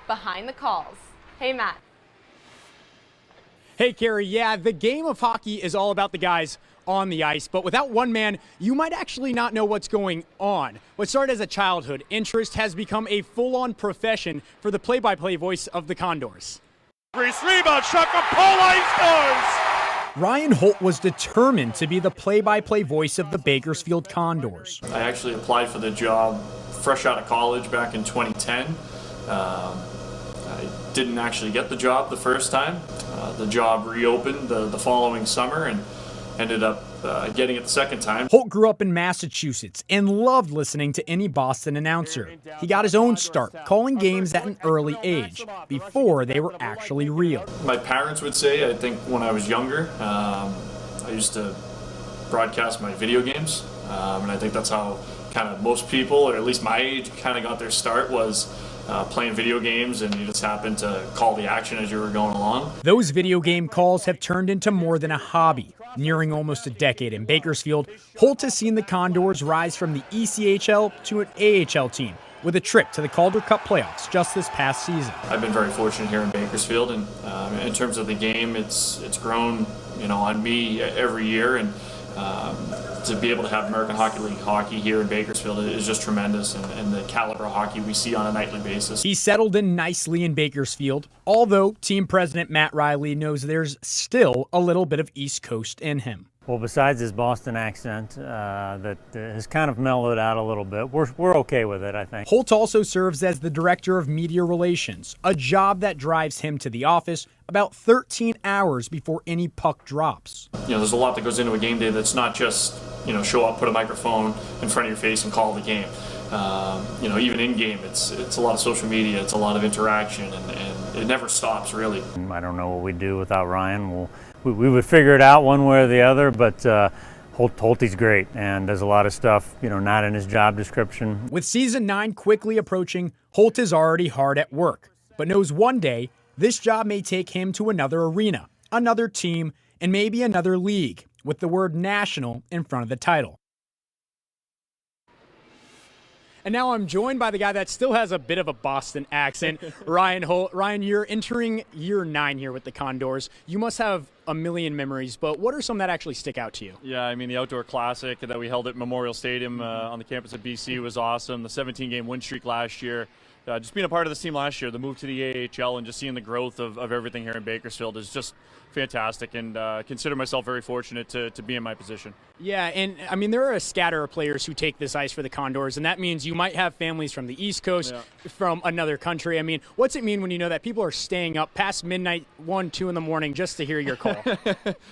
Behind the Calls. Hey, Matt. Hey, Carrie, yeah, the game of hockey is all about the guys on the ice, but without one man, you might actually not know what's going on. What started as a childhood interest has become a full-on profession for the play-by-play voice of the Condors. Rebound shot from Paul scores! Ryan Holt was determined to be the play-by-play voice of the Bakersfield Condors. I actually applied for the job fresh out of college back in 2010. I didn't actually get the job the first time. The job reopened the following summer and ended up getting it the second time. Holt grew up in Massachusetts and loved listening to any Boston announcer. He got his own start calling games at an early age, before they were actually real. My parents would say, I think when I was younger, I used to broadcast my video games, and I think that's how kind of most people, or at least my age, kind of got their start, was playing video games, and you just happened to call the action as you were going along. Those video game calls have turned into more than a hobby. Nearing almost a decade in Bakersfield, Holt has seen the Condors rise from the ECHL to an AHL team, with a trip to the Calder Cup playoffs just this past season. I've been very fortunate here in Bakersfield, and in terms of the game, it's grown, on me every year, and to be able to have American Hockey League hockey here in Bakersfield is just tremendous, and the caliber of hockey we see on a nightly basis. He settled in nicely in Bakersfield, although team president Matt Riley knows there's still a little bit of East Coast in him. Well, besides his Boston accent that has kind of mellowed out a little bit, we're okay with it, I think. Holt also serves as the director of media relations, a job that drives him to the office about 13 hours before any puck drops. There's a lot that goes into a game day that's not just, show up, put a microphone in front of your face and call the game. Even in game, it's a lot of social media, it's a lot of interaction, and it never stops, really. I don't know what we'd do without Ryan. We would figure it out one way or the other, but Holt's great and does a lot of stuff, not in his job description. With season 9 quickly approaching, Holt is already hard at work, but knows one day this job may take him to another arena, another team, and maybe another league, with the word national in front of the title. And now I'm joined by the guy that still has a bit of a Boston accent, Ryan Holt. Ryan, you're entering year 9 here with the Condors. You must have a million memories, but what are some that actually stick out to you? Yeah, the Outdoor Classic that we held at Memorial Stadium on the campus of BC was awesome. The 17-game win streak last year. Just being a part of this team last year, the move to the AHL, and just seeing the growth of everything here in Bakersfield is just fantastic, and consider myself very fortunate to be in my position. Yeah, and there are a scatter of players who take this ice for the Condors, and that means you might have families from the East Coast, from another country. What's it mean when you know that people are staying up past midnight, 1, 2 in the morning just to hear your call?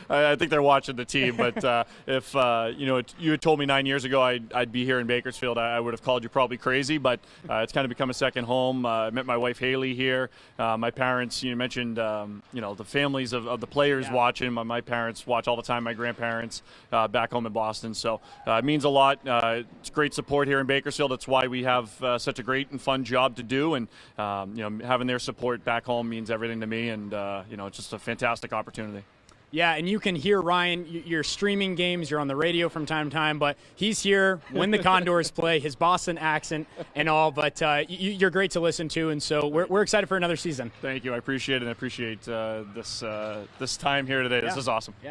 I think they're watching the team, but if you had told me 9 years ago I'd be here in Bakersfield, I would have called you probably crazy, but it's kind of become a second home. I met my wife Haley here. My parents, you mentioned, the families of the players watching. My parents watch all the time, my grandparents back home in Boston. So it means a lot. It's great support here in Bakersfield. That's why we have such a great and fun job to do. And, having their support back home means everything to me. And, it's just a fantastic opportunity. Yeah, and you can hear Ryan, you're streaming games, you're on the radio from time to time, but he's here when the Condors play, his Boston accent and all, but you're great to listen to, and so we're excited for another season. Thank you. I appreciate it, and I appreciate this time here today. This is awesome. Yeah.